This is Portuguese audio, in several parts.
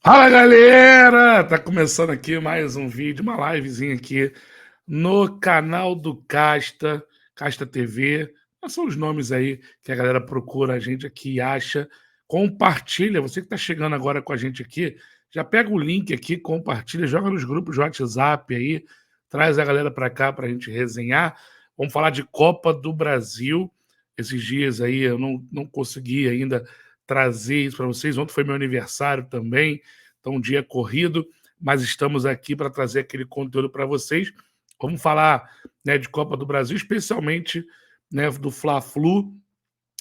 Fala galera! Tá começando aqui mais um vídeo, uma livezinha aqui no canal do Casta, Casta TV. Quais são os nomes aí que a galera procura a gente aqui e acha? Compartilha, você que tá chegando agora com a gente aqui, já pega o link aqui, compartilha, joga nos grupos de WhatsApp aí, traz a galera para cá pra gente resenhar. Vamos falar de Copa do Brasil. Esses dias aí eu não consegui ainda trazer isso para vocês. Ontem foi meu aniversário também, então um dia corrido, mas estamos aqui para trazer aquele conteúdo para vocês. Vamos falar, né, de Copa do Brasil, especialmente, né, do Fla-Flu.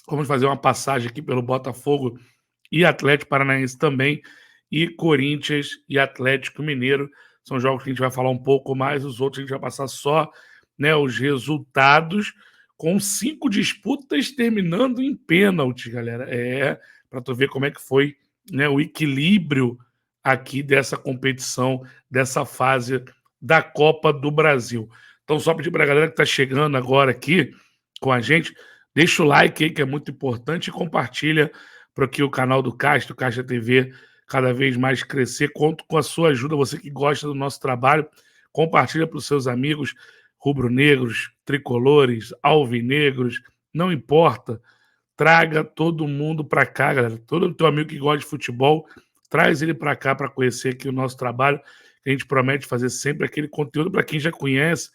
Vamos fazer uma passagem aqui pelo Botafogo e Atlético Paranaense também, e Corinthians e Atlético Mineiro. São jogos que a gente vai falar um pouco mais, os outros a gente vai passar só, né, os resultados, com 5 disputas terminando em pênalti, galera. Para tu ver como é que foi, né, o equilíbrio aqui dessa competição, dessa fase da Copa do Brasil. Então, só pedir para a galera que está chegando agora aqui com a gente, deixa o like aí, que é muito importante, e compartilha para que o canal do Caixa, Caixa TV, cada vez mais crescer. Conto com a sua ajuda, você que gosta do nosso trabalho, compartilha para os seus amigos rubro-negros, tricolores, alvinegros, não importa, traga todo mundo para cá, galera. Todo teu amigo que gosta de futebol, traz ele para cá para conhecer aqui o nosso trabalho. A gente promete fazer sempre aquele conteúdo para quem já conhece,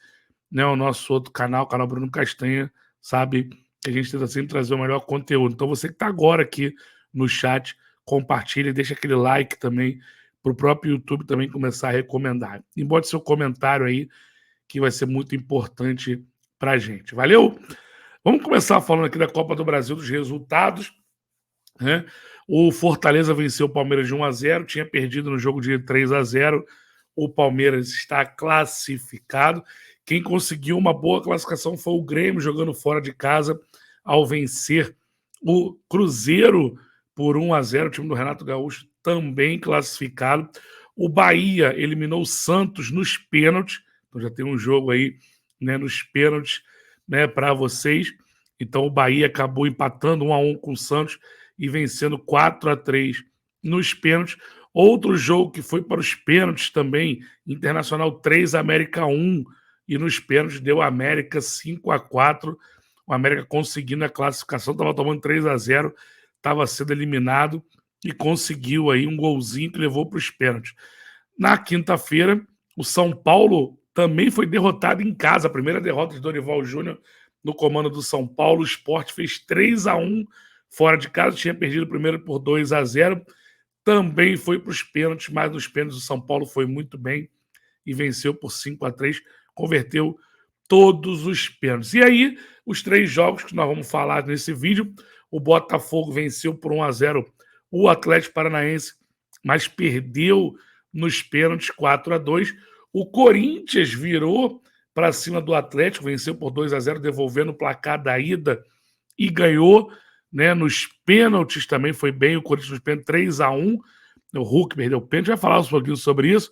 né, o nosso outro canal, o canal Bruno Castanha, sabe que a gente tenta sempre trazer o melhor conteúdo. Então você que está agora aqui no chat, compartilha, deixa aquele like também para o próprio YouTube também começar a recomendar. E bote seu comentário aí, que vai ser muito importante para a gente. Valeu? Vamos começar falando aqui da Copa do Brasil, dos resultados, né? O Fortaleza venceu o Palmeiras de 1-0, tinha perdido no jogo de 3-0. O Palmeiras está classificado. Quem conseguiu uma boa classificação foi o Grêmio, jogando fora de casa, ao vencer o Cruzeiro por 1-0. O time do Renato Gaúcho também classificado. O Bahia eliminou o Santos nos pênaltis. Então já tem um jogo aí, né, nos pênaltis, né, para vocês. Então o Bahia acabou empatando 1-1 com o Santos e vencendo 4-3 nos pênaltis. Outro jogo que foi para os pênaltis também, Internacional 3, América 1, e nos pênaltis deu América 5-4. O América conseguindo a classificação, estava tomando 3-0, estava sendo eliminado e conseguiu aí um golzinho que levou para os pênaltis. Na quinta-feira, o São Paulo também foi derrotado em casa, a primeira derrota de Dorival Júnior no comando do São Paulo. O Sport fez 3-1 fora de casa, tinha perdido primeiro por 2-0, também foi para os pênaltis, mas nos pênaltis o São Paulo foi muito bem e venceu por 5-3, converteu todos os pênaltis. E aí, os 3 jogos que nós vamos falar nesse vídeo: o Botafogo venceu por 1-0 o Atlético Paranaense, mas perdeu nos pênaltis 4-2. O Corinthians virou para cima do Atlético, venceu por 2-0, devolvendo o placar da ida e ganhou, né, nos pênaltis também foi bem. O Corinthians nos pênaltis 3-1. O Hulk perdeu o pênalti, vai falar um pouquinho sobre isso.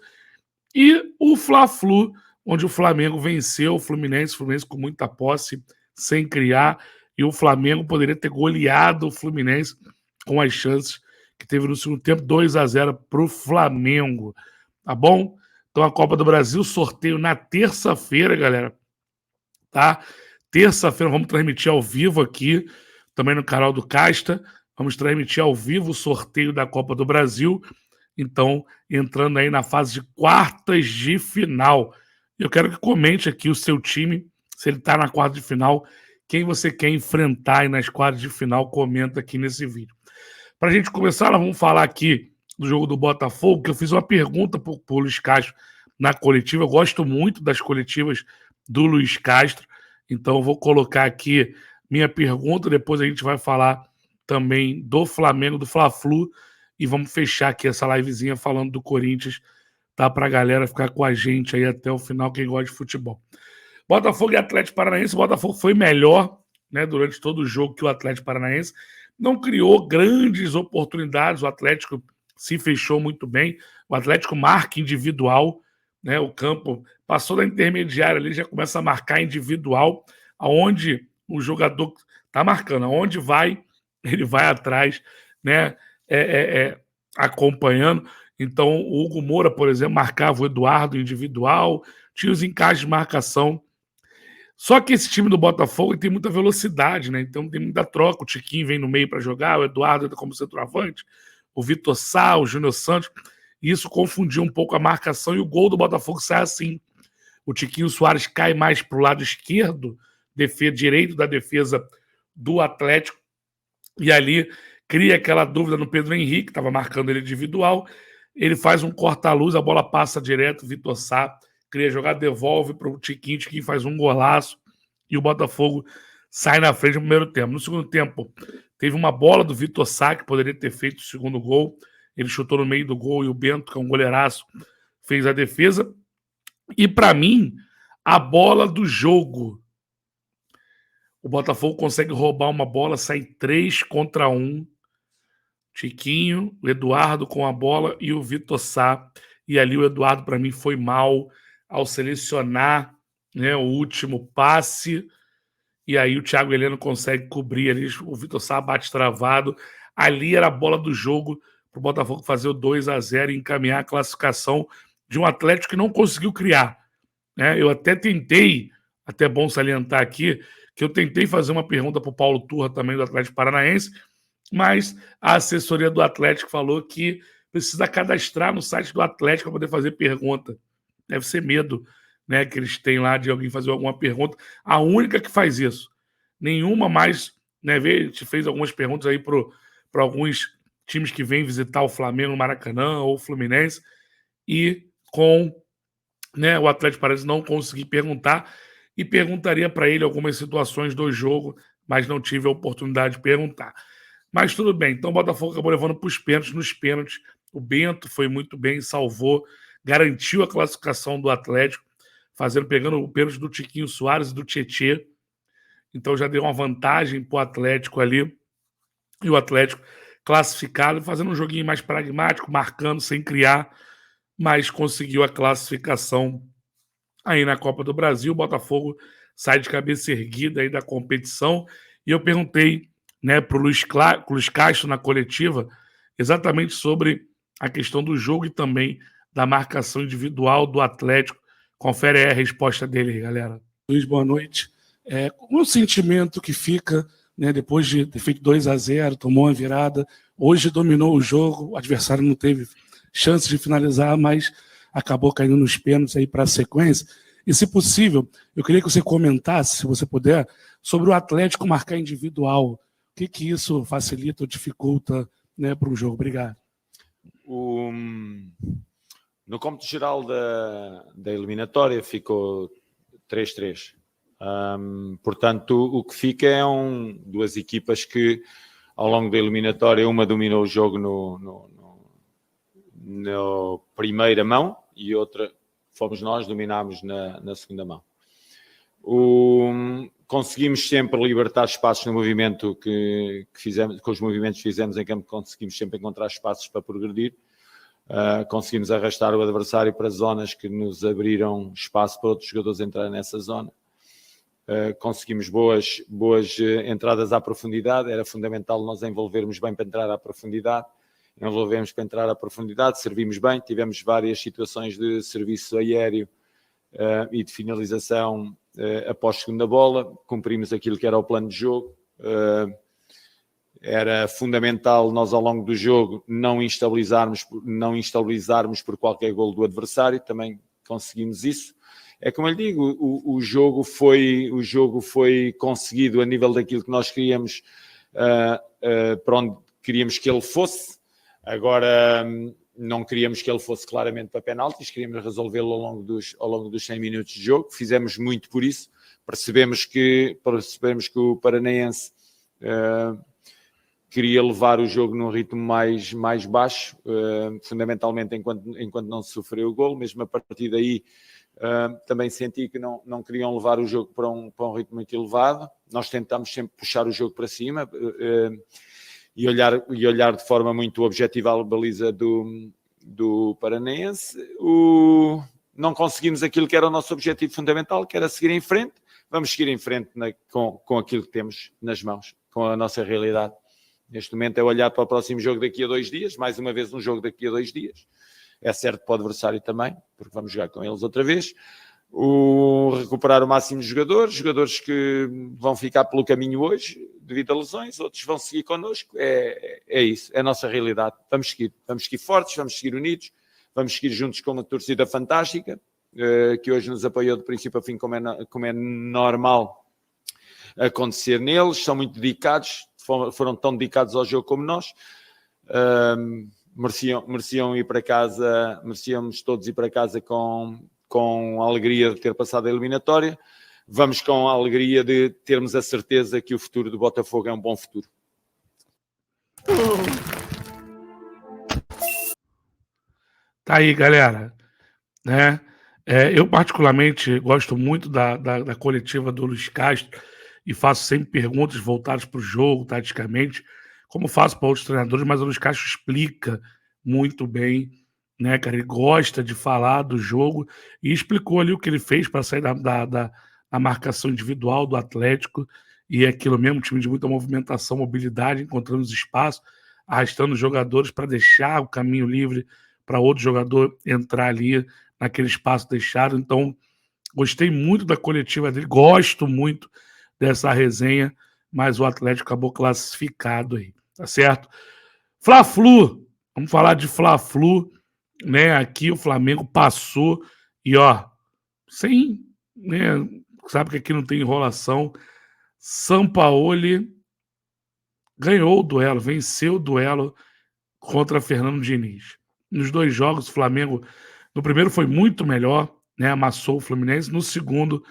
E o Fla-Flu, onde o Flamengo venceu o Fluminense com muita posse, sem criar, e o Flamengo poderia ter goleado o Fluminense com as chances que teve no segundo tempo, 2-0 para o Flamengo. Tá bom? Então a Copa do Brasil, sorteio na terça-feira, galera. Tá? Terça-feira vamos transmitir ao vivo aqui, também no canal do Casta. Vamos transmitir ao vivo o sorteio da Copa do Brasil. Então, entrando aí na fase de quartas de final. Eu quero que comente aqui o seu time, se ele está na quarta de final, quem você quer enfrentar aí nas quartas de final, comenta aqui nesse vídeo. Para a gente começar, nós vamos falar aqui do jogo do Botafogo, que eu fiz uma pergunta para o Luiz Castro na coletiva. Eu gosto muito das coletivas do Luiz Castro, então eu vou colocar aqui minha pergunta, depois a gente vai falar também do Flamengo, do Fla-Flu, e vamos fechar aqui essa livezinha falando do Corinthians, tá? Para a galera ficar com a gente aí até o final, quem gosta de futebol. Botafogo e Atlético Paranaense. O Botafogo foi melhor, né, durante todo o jogo que o Atlético Paranaense. Não criou grandes oportunidades. O Atlético se fechou muito bem. O Atlético marca individual, né? O campo passou da intermediária ali, já começa a marcar individual, aonde o jogador está marcando, aonde vai, ele vai atrás, né? Acompanhando. Então, o Hugo Moura, por exemplo, marcava o Eduardo individual, tinha os encaixes de marcação. Só que esse time do Botafogo tem muita velocidade, né? Então tem muita troca. O Tiquinho vem no meio para jogar, o Eduardo entra como centroavante, o Vitor Sá, o Júnior Santos. E isso confundiu um pouco a marcação e o gol do Botafogo sai assim. O Tiquinho Soares cai mais para o lado esquerdo, direito da defesa do Atlético, e ali cria aquela dúvida no Pedro Henrique, que estava marcando ele individual. Ele faz um corta-luz, a bola passa direto, o Vitor Sá cria jogada, devolve para o Tiquinho faz um golaço e o Botafogo sai na frente no primeiro tempo. No segundo tempo, teve uma bola do Vitor Sá, que poderia ter feito o segundo gol. Ele chutou no meio do gol e o Bento, que é um goleiraço, fez a defesa. E, para mim, a bola do jogo. O Botafogo consegue roubar uma bola, sai 3 contra 1. Tiquinho, o Eduardo com a bola e o Vitor Sá. E ali o Eduardo, para mim, foi mal ao selecionar, né, o último passe. E aí o Thiago Heleno consegue cobrir ali, o Vitor Sá bate travado. Ali era a bola do jogo para o Botafogo fazer o 2-0 e encaminhar a classificação de um Atlético que não conseguiu criar, né? Eu até tentei, até bom salientar aqui, que eu tentei fazer uma pergunta para o Paulo Turra, também do Atlético Paranaense, mas a assessoria do Atlético falou que precisa cadastrar no site do Atlético para poder fazer pergunta. Deve ser medo, né, que eles têm lá de alguém fazer alguma pergunta. A única que faz isso. Nenhuma mais, né, a gente fez algumas perguntas aí para alguns times que vêm visitar o Flamengo, o Maracanã ou o Fluminense, e com, né, o Atlético Paranaense não consegui perguntar, e perguntaria para ele algumas situações do jogo, mas não tive a oportunidade de perguntar. Mas tudo bem, então o Botafogo acabou levando para os pênaltis. Nos pênaltis, o Bento foi muito bem, salvou, garantiu a classificação do Atlético, pegando o pênalti do Tiquinho Soares e do Tietê. Então já deu uma vantagem para o Atlético ali. E o Atlético classificado, fazendo um joguinho mais pragmático, marcando sem criar, mas conseguiu a classificação aí na Copa do Brasil. O Botafogo sai de cabeça erguida aí da competição. E eu perguntei, né, para o Luiz Castro na coletiva exatamente sobre a questão do jogo e também da marcação individual do Atlético. Confere aí a resposta dele, galera. Luiz, boa noite. Qual é o sentimento que fica, né, depois de ter feito 2-0, tomou uma virada, hoje dominou o jogo, o adversário não teve chance de finalizar, mas acabou caindo nos pênaltis aí para a sequência. E, se possível, eu queria que você comentasse, se você puder, sobre o Atlético marcar individual. O que isso facilita ou dificulta, né, para um jogo? Obrigado. No cômputo geral da eliminatória ficou 3-3. Portanto, o que fica é duas equipas que, ao longo da eliminatória, uma dominou o jogo no primeira mão e outra fomos nós, dominámos na segunda mão. Conseguimos sempre libertar espaços no movimento que fizemos, com os movimentos que fizemos em campo, conseguimos sempre encontrar espaços para progredir. Conseguimos arrastar o adversário para zonas que nos abriram espaço para outros jogadores entrarem nessa zona. Conseguimos boas entradas à profundidade. Era fundamental nós envolvermos bem para entrar à profundidade. Envolvemos para entrar à profundidade, servimos bem, tivemos várias situações de serviço aéreo e de finalização após segunda bola, cumprimos aquilo que era o plano de jogo. Era fundamental nós, ao longo do jogo, não instabilizarmos por qualquer golo do adversário, também conseguimos isso. É como eu lhe digo, o jogo foi conseguido a nível daquilo que nós queríamos, para onde queríamos que ele fosse. Agora, não queríamos que ele fosse claramente para penaltis, queríamos resolvê-lo ao longo dos 100 minutos de jogo. Fizemos muito por isso. Percebemos que o Paranaense queria levar o jogo num ritmo mais baixo, fundamentalmente enquanto não se sofreu o golo. Mesmo a partir daí, também senti que não queriam levar o jogo para um ritmo muito elevado. Nós tentámos sempre puxar o jogo para cima, e olhar de forma muito objetiva a baliza do Paranaense. Não conseguimos aquilo que era o nosso objetivo fundamental, que era seguir em frente. Vamos seguir em frente com aquilo que temos nas mãos, com a nossa realidade. Neste momento é olhar para o próximo jogo daqui a 2 dias, mais uma vez um jogo daqui a 2 dias. É certo para o adversário também, porque vamos jogar com eles outra vez. Recuperar o máximo de jogadores que vão ficar pelo caminho hoje, devido a lesões, outros vão seguir connosco. É isso, é a nossa realidade. Vamos seguir fortes, vamos seguir unidos, vamos seguir juntos com uma torcida fantástica, que hoje nos apoiou de princípio a fim, como é normal acontecer neles. São muito dedicados, foram tão dedicados ao jogo como nós. Mereciam ir para casa, merecíamos todos ir para casa com a alegria de ter passado a eliminatória. Vamos com a alegria de termos a certeza que o futuro do Botafogo é um bom futuro. Tá aí, galera. Né? Eu particularmente gosto muito da coletiva do Luiz Castro e faço sempre perguntas voltadas para o jogo, taticamente, como faço para outros treinadores, mas o Luiz Castro explica muito bem, né, cara? Ele gosta de falar do jogo e explicou ali o que ele fez para sair da marcação individual do Atlético, e é aquilo mesmo, um time de muita movimentação, mobilidade, encontrando os espaços, arrastando os jogadores para deixar o caminho livre para outro jogador entrar ali naquele espaço deixado. Então, gostei muito da coletiva dele, gosto muito dessa resenha, mas o Atlético acabou classificado aí, tá certo? Fla-Flu, vamos falar de Fla-Flu, né? Aqui o Flamengo passou e, ó, sem, né? Sabe que aqui não tem enrolação. Sampaoli ganhou o duelo, venceu o duelo contra Fernando Diniz. Nos 2 jogos, o Flamengo, no primeiro foi muito melhor, né? Amassou o Fluminense. No segundo,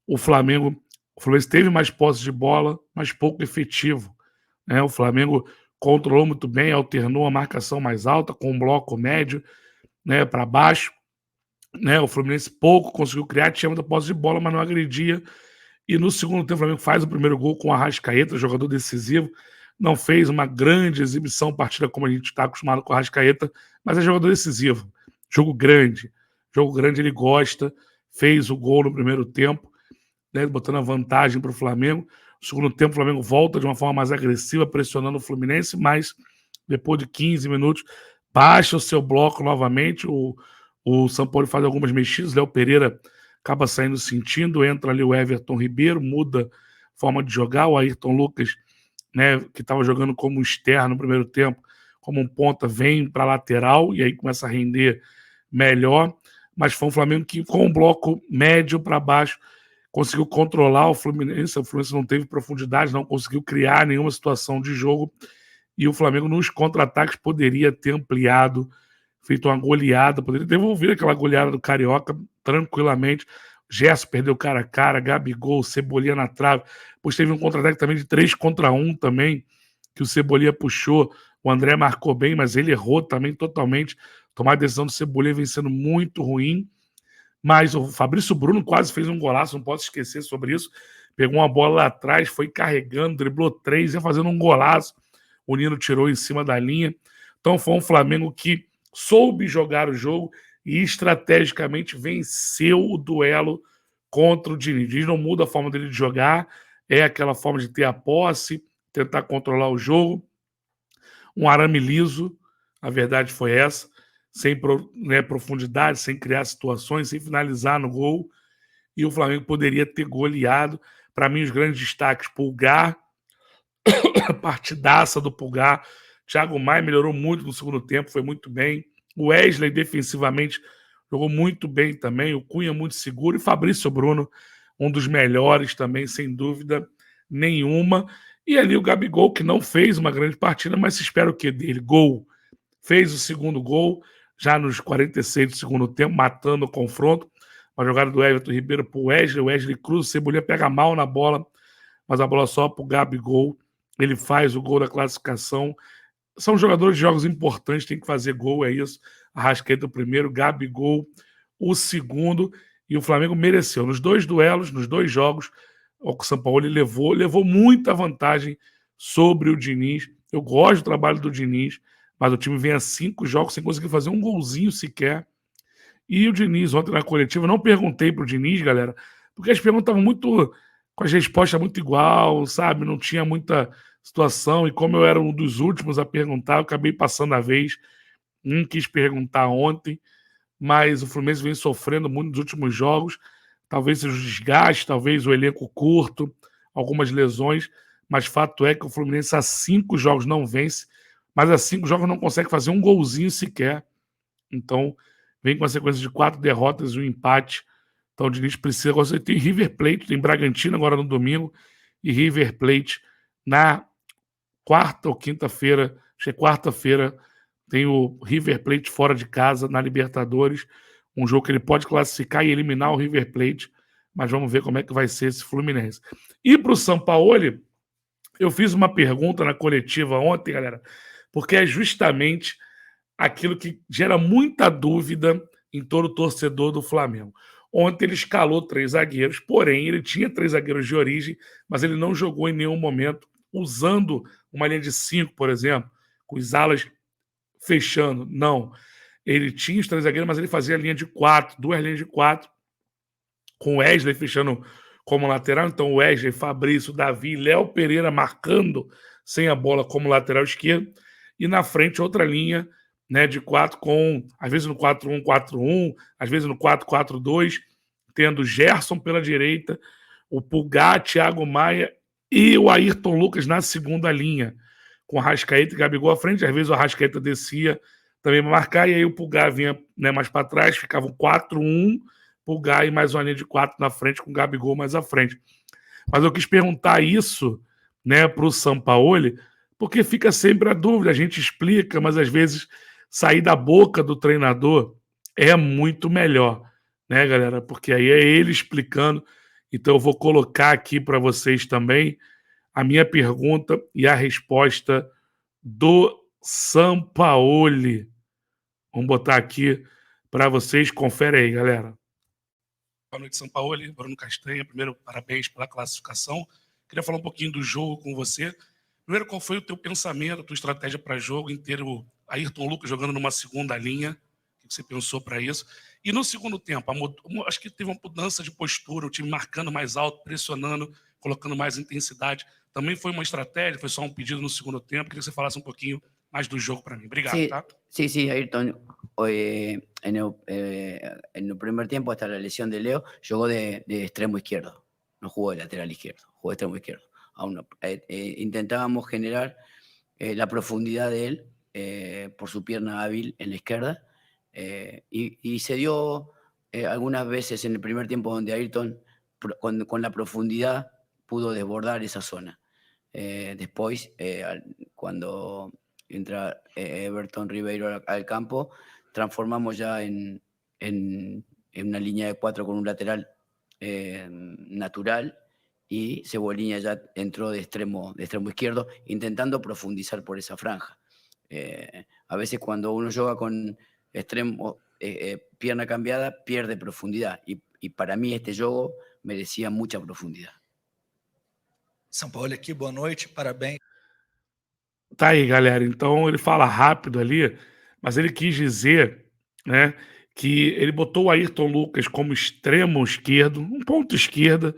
o Fluminense teve mais posse de bola, mas pouco efetivo, né? O Flamengo controlou muito bem, alternou a marcação mais alta com um bloco médio, né, para baixo, né? O Fluminense pouco conseguiu criar, tinha muita posse de bola, mas não agredia. E no segundo tempo, o Flamengo faz o primeiro gol com o Arrascaeta, jogador decisivo. Não fez uma grande exibição, partida como a gente está acostumado com o Arrascaeta, mas é jogador decisivo. Jogo grande ele gosta. Fez o gol no primeiro tempo, né, botando a vantagem para o Flamengo. No segundo tempo, o Flamengo volta de uma forma mais agressiva, pressionando o Fluminense, mas depois de 15 minutos, baixa o seu bloco novamente. O Sampaoli faz algumas mexidas, Léo Pereira acaba saindo sentindo, entra ali o Everton Ribeiro, muda a forma de jogar, o Ayrton Lucas, né, que estava jogando como externo no primeiro tempo, como um ponta, vem para a lateral e aí começa a render melhor, mas foi um Flamengo que com um bloco médio para baixo conseguiu controlar o Fluminense não teve profundidade, não conseguiu criar nenhuma situação de jogo, e o Flamengo nos contra-ataques poderia ter ampliado, feito uma goleada, poderia devolver aquela goleada do Carioca tranquilamente. Gerson perdeu cara a cara, Gabigol, Cebolinha na trave. Depois teve um contra-ataque também de 3 contra 1 também, que o Cebolinha puxou. O André marcou bem, mas ele errou também totalmente. Tomar a decisão do Cebolinha vem sendo muito ruim. Mas o Fabrício Bruno quase fez um golaço, não posso esquecer sobre isso. Pegou uma bola lá atrás, foi carregando, driblou 3, ia fazendo um golaço. O Nino tirou em cima da linha. Então foi um Flamengo que soube jogar o jogo e estrategicamente venceu o duelo contra o Diniz. O Diniz não muda a forma dele de jogar, é aquela forma de ter a posse, tentar controlar o jogo. Um arame liso, a verdade foi essa, sem profundidade, sem criar situações, sem finalizar no gol. E o Flamengo poderia ter goleado. Para mim, os grandes destaques, Pulgar, partidaça do Pulgar. Thiago Maia melhorou muito no segundo tempo, foi muito bem. O Wesley, defensivamente, jogou muito bem também. O Cunha, muito seguro. E Fabrício Bruno, um dos melhores também, sem dúvida nenhuma. E ali o Gabigol, que não fez uma grande partida, mas se espera o quê dele? Gol. Fez o segundo gol, já nos 46 do segundo tempo, matando o confronto. Uma jogada do Everton Ribeiro para o Wesley cruza, o Cebolinha pega mal na bola, mas a bola só para o Gabigol. Ele faz o gol da classificação. São jogadores de jogos importantes, tem que fazer gol, é isso. Arrascaeta o primeiro, Gabigol o segundo, e o Flamengo mereceu. Nos 2 duelos, nos 2 jogos, o Sampaoli levou muita vantagem sobre o Diniz. Eu gosto do trabalho do Diniz, mas o time vem a 5 jogos sem conseguir fazer um golzinho sequer. E o Diniz, ontem na coletiva, eu não perguntei pro Diniz, galera, porque as perguntas estavam muito, com as respostas muito igual, sabe? Não tinha muita situação, e como eu era um dos últimos a perguntar, eu acabei passando a vez. Não quis perguntar ontem, mas o Fluminense vem sofrendo muito nos últimos jogos. Talvez seja o desgaste, talvez o elenco curto, algumas lesões, mas fato é que o Fluminense há 5 jogos não vence, mas há 5 jogos não consegue fazer um golzinho sequer. Então, vem com a sequência de 4 derrotas e um empate. Então, o Diniz precisa... Você tem River Plate, tem Bragantino agora no domingo, e River Plate na quarta ou quinta-feira, acho que é quarta-feira, tem o River Plate fora de casa na Libertadores, um jogo que ele pode classificar e eliminar o River Plate, mas vamos ver como é que vai ser esse Fluminense. E para o Sampaoli, eu fiz uma pergunta na coletiva ontem, galera, porque é justamente aquilo que gera muita dúvida em todo torcedor do Flamengo. Ontem ele escalou 3 zagueiros, porém ele tinha 3 zagueiros de origem, mas ele não jogou em nenhum momento usando uma linha de 5, por exemplo, com os alas fechando. Não. Ele tinha os 3 zagueiros, mas ele fazia a linha de 4, 2 linhas de 4, com o Wesley fechando como lateral. Então, Wesley, Fabrício, Davi, Léo Pereira marcando sem a bola como lateral esquerdo. E na frente, outra linha, né, de 4, com às vezes no 4-1-4-1, às vezes no 4-4-2, tendo Gerson pela direita, o Pulgar, Thiago Maia e o Ayrton Lucas na segunda linha, com o Arrascaeta e Gabigol à frente. Às vezes o Arrascaeta descia também para marcar, e aí o Pulgar vinha, né, mais para trás, ficava um 4-1, Pulgar e mais uma linha de 4 na frente, com o Gabigol mais à frente. Mas eu quis perguntar isso, né, para o Sampaoli, porque fica sempre a dúvida, a gente explica, mas às vezes sair da boca do treinador é muito melhor, né, galera? Porque aí é ele explicando. Então eu vou colocar aqui para vocês também a minha pergunta e a resposta do Sampaoli. Vamos botar aqui para vocês, confere aí, galera. Boa noite, Sampaoli, Bruno Castanha. Primeiro, parabéns pela classificação. Queria falar um pouquinho do jogo com você. Primeiro, qual foi o teu pensamento, a tua estratégia para jogo, inteiro Ayrton Lucas jogando numa segunda linha? O que você pensou para isso? E no segundo tempo, acho que teve uma mudança de postura, o time marcando mais alto, pressionando, colocando mais intensidade. Também foi uma estratégia, foi só um pedido no segundo tempo? Queria que você falasse um pouquinho mais do jogo para mí. Obrigado, Sí, tá? sí, Ayrton. En el primer tiempo, hasta la lesión de Leo, jugó de extremo izquierdo. No jugó de lateral izquierdo, jugó de extremo izquierdo. Intentábamos generar la profundidad de él por su pierna hábil en la izquierda. Y se dio algunas veces en el primer tiempo donde Ayrton, con la profundidad, pudo desbordar esa zona. Después, cuando entra Everton Ribeiro al campo, transformamos ya en una línea de 4 con un lateral natural, y Cebolinha ya entró de extremo izquierdo, intentando profundizar por esa franja. A veces cuando uno juega con extremo, pierna cambiada, pierde profundidad, y para mí este juego merecía mucha profundidad. Sampaoli aqui, boa noite, parabéns. Tá aí, galera. Então ele fala rápido ali, mas ele quis dizer, né, que ele botou o Ayrton Lucas como extremo esquerdo, um ponto esquerda,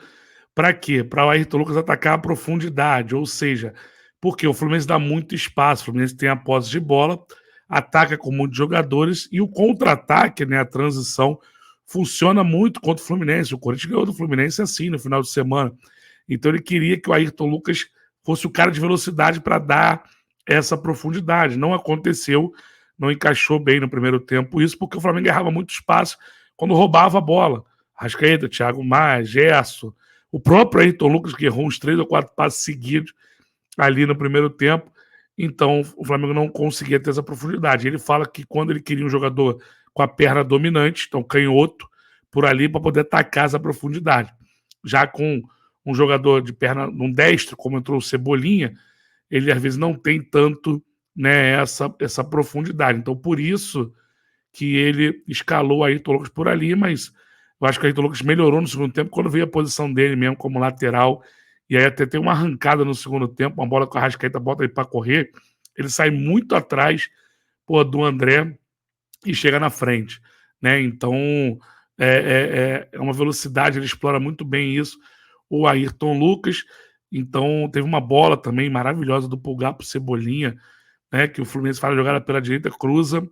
para quê? Para o Ayrton Lucas atacar a profundidade, ou seja, porque o Fluminense dá muito espaço, o Fluminense tem a posse de bola, ataca com muitos jogadores, e o contra-ataque, né, a transição, funciona muito contra o Fluminense. O Corinthians ganhou do Fluminense assim, no final de semana. Então ele queria que o Ayrton Lucas fosse o cara de velocidade para dar essa profundidade. Não aconteceu, não encaixou bem no primeiro tempo isso, porque o Flamengo errava muito espaço quando roubava a bola. Arrascaeta, Thiago Maia, Gerson, o próprio Ayrton Lucas, que errou uns 3 ou 4 passes seguidos ali no primeiro tempo. Então o Flamengo não conseguia ter essa profundidade. Ele fala que quando ele queria um jogador com a perna dominante, então canhoto, por ali, para poder atacar essa profundidade. Já com um jogador de perna, um destro, como entrou o Cebolinha, ele às vezes não tem tanto, né, essa profundidade. Então, por isso que ele escalou o Ayrton Lucas por ali, mas eu acho que o Ayrton Lucas melhorou no segundo tempo quando veio a posição dele mesmo como lateral, e aí até tem uma arrancada no segundo tempo, uma bola com a Arrascaeta, bota ele para correr, ele sai muito atrás do André e chega na frente, né? Então é uma velocidade, ele explora muito bem isso, o Ayrton Lucas. Então, teve uma bola também maravilhosa do Pulgar pro Cebolinha, né, que o Fluminense faz a jogada pela direita, cruza,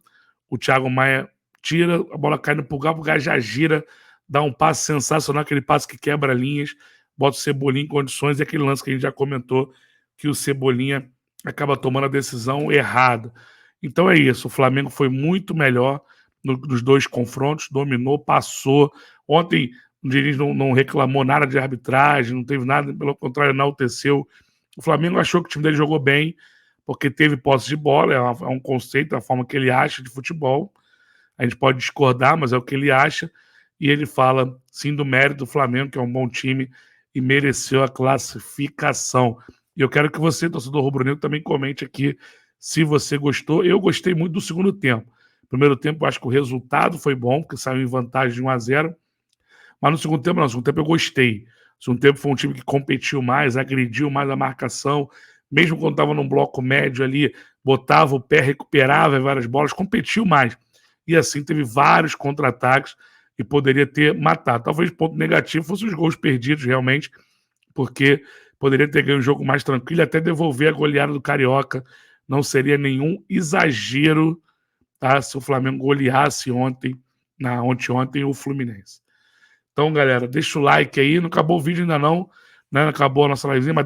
o Thiago Maia tira, a bola cai no Pulgar, o Pulgar já gira, dá um passe sensacional, aquele passe que quebra linhas, bota o Cebolinha em condições, e aquele lance que a gente já comentou, que o Cebolinha acaba tomando a decisão errada. Então é isso, o Flamengo foi muito melhor nos dois confrontos, dominou, passou. Ontem o Diniz não reclamou nada de arbitragem, não teve nada, pelo contrário, enalteceu. O Flamengo achou que o time dele jogou bem, porque teve posse de bola, é um conceito, é a forma que ele acha de futebol. A gente pode discordar, mas é o que ele acha. E ele fala, sim, do mérito do Flamengo, que é um bom time e mereceu a classificação. E eu quero que você, torcedor rubro-negro, também comente aqui se você gostou. Eu gostei muito do segundo tempo. Primeiro tempo, eu acho que o resultado foi bom, porque saiu em vantagem de 1-0. Mas no segundo tempo, não. No segundo tempo eu gostei. No segundo tempo foi um time que competiu mais, agrediu mais a marcação. Mesmo quando estava num bloco médio ali, botava o pé, recuperava várias bolas, competiu mais. E assim teve vários contra-ataques e poderia ter matado. Talvez o ponto negativo fosse os gols perdidos, realmente, porque poderia ter ganho um jogo mais tranquilo e até devolver a goleada do Carioca. Não seria nenhum exagero, tá, se o Flamengo goleasse ontem o Fluminense. Então, galera, deixa o like aí. Não acabou o vídeo ainda não, né? Não acabou a nossa livezinha, mas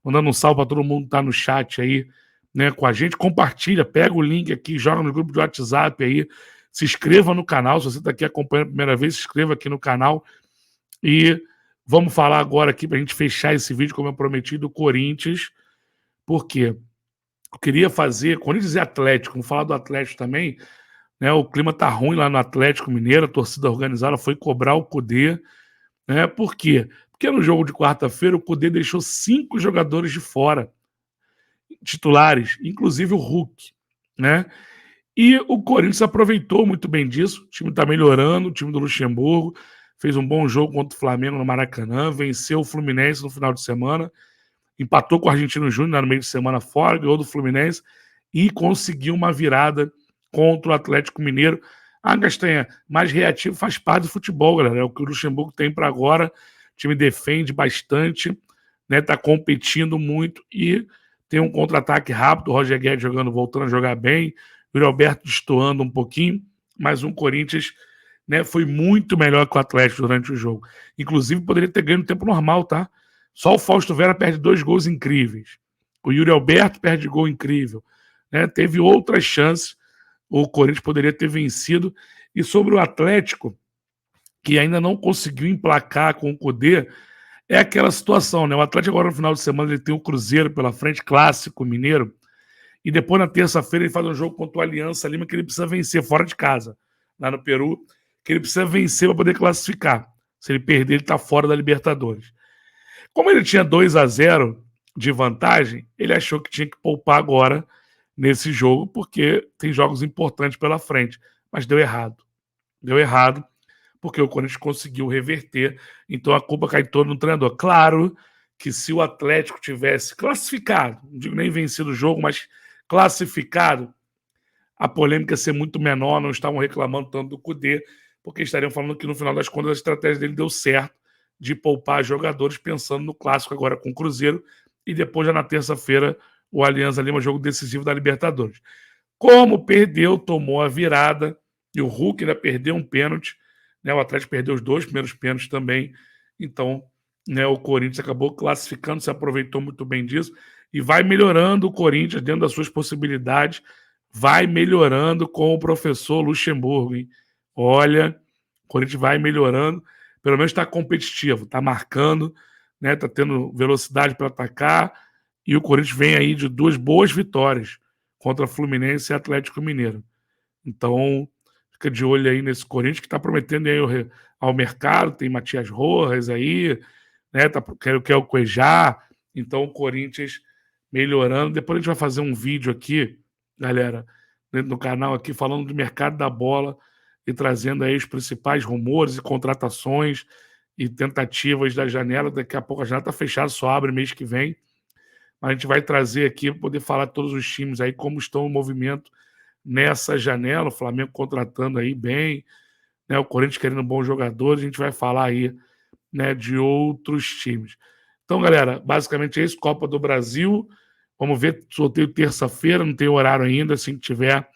mandando um salve para todo mundo que tá no chat aí, né, com a gente. Compartilha, pega o link aqui, joga no grupo de WhatsApp aí. Se inscreva no canal. Se você está aqui acompanhando a primeira vez, se inscreva aqui no canal. E vamos falar agora aqui para a gente fechar esse vídeo, como eu prometi, do Corinthians. Por quê? Eu queria fazer, Corinthians e Atlético, vamos falar do Atlético também, né? O clima tá ruim lá no Atlético Mineiro, a torcida organizada foi cobrar o Kudê, né? Por quê? Porque no jogo de quarta-feira o Kudê deixou 5 jogadores de fora, titulares, inclusive o Hulk, né? E o Corinthians aproveitou muito bem disso, o time tá melhorando, o time do Luxemburgo fez um bom jogo contra o Flamengo no Maracanã, venceu o Fluminense no final de semana, empatou com o Argentino Júnior no meio de semana fora, ganhou do Fluminense e conseguiu uma virada contra o Atlético Mineiro. A Castanha, mais reativo, faz parte do futebol, galera. É o que o Luxemburgo tem para agora. O time defende bastante, né? Tá competindo muito e tem um contra-ataque rápido. O Roger Guedes voltando a jogar bem. O Yuri Alberto destoando um pouquinho. Mas o Corinthians, né, foi muito melhor que o Atlético durante o jogo. Inclusive, poderia ter ganho no tempo normal, tá? Só o Fausto Vera perde 2 gols incríveis. O Yuri Alberto perde gol incrível, né? Teve outras chances. O Corinthians poderia ter vencido. E sobre o Atlético, que ainda não conseguiu emplacar com o Kudê, é aquela situação, né? O Atlético agora no final de semana ele tem o Cruzeiro pela frente, clássico mineiro, e depois na terça-feira ele faz um jogo contra o Aliança Lima que ele precisa vencer fora de casa, lá no Peru, que ele precisa vencer para poder classificar. Se ele perder, ele está fora da Libertadores. Como ele tinha 2-0 de vantagem, ele achou que tinha que poupar agora nesse jogo, porque tem jogos importantes pela frente. Mas deu errado. Deu errado, porque o Corinthians conseguiu reverter. Então a culpa cai toda no treinador. Claro que se o Atlético tivesse classificado, não digo nem vencido o jogo, mas classificado, a polêmica ia ser muito menor, não estavam reclamando tanto do Kudê, porque estariam falando que no final das contas a estratégia dele deu certo, de poupar jogadores pensando no clássico agora com o Cruzeiro e depois já na terça-feira o Alianza Lima, jogo decisivo da Libertadores. Como perdeu, tomou a virada e o Hulk ainda perdeu um pênalti, né? O Atlético perdeu os 2 primeiros pênaltis também, então, né, o Corinthians acabou classificando, se aproveitou muito bem disso e vai melhorando o Corinthians dentro das suas possibilidades, vai melhorando com o professor Luxemburgo, hein? Olha, o Corinthians vai melhorando, pelo menos está competitivo, está marcando, né? Está tendo velocidade para atacar e o Corinthians vem aí de 2 boas vitórias contra Fluminense e Atlético Mineiro. Então, fica de olho aí nesse Corinthians que está prometendo aí ao mercado, tem Matias Rojas aí, né? Quer o Cuejá, então o Corinthians melhorando. Depois a gente vai fazer um vídeo aqui, galera, dentro do canal aqui, falando do mercado da bola e trazendo aí os principais rumores e contratações e tentativas da janela. Daqui a pouco a janela está fechada, só abre mês que vem. Mas a gente vai trazer aqui para poder falar de todos os times aí, como estão o movimento nessa janela. O Flamengo contratando aí bem, né? O Corinthians querendo bons jogadores. A gente vai falar aí, né, de outros times. Então, galera, basicamente é isso, Copa do Brasil. Vamos ver, sorteio terça-feira, não tem horário ainda, assim que tiver, a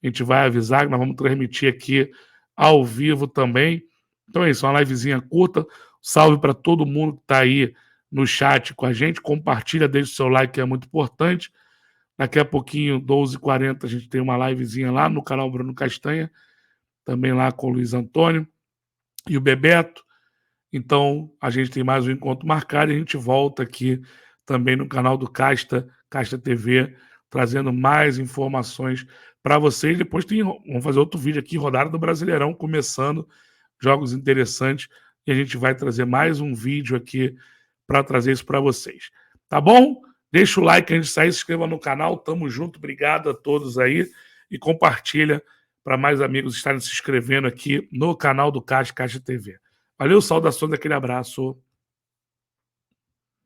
gente vai avisar, que nós vamos transmitir aqui ao vivo também. Então é isso, uma livezinha curta. Salve para todo mundo que está aí no chat com a gente. Compartilha, deixa o seu like, que é muito importante. Daqui a pouquinho, 12h40, a gente tem uma livezinha lá no canal Bruno Castanha, também lá com o Luiz Antônio e o Bebeto. Então, a gente tem mais um encontro marcado e a gente volta aqui também no canal do Casta TV, trazendo mais informações para vocês. Depois vamos fazer outro vídeo aqui, rodada do Brasileirão, começando, jogos interessantes, e a gente vai trazer mais um vídeo aqui para trazer isso para vocês. Tá bom? Deixa o like antes de sair, se inscreva no canal, tamo junto, obrigado a todos aí, e compartilha para mais amigos estarem se inscrevendo aqui no canal do Casta TV. Valeu, saudações, aquele abraço.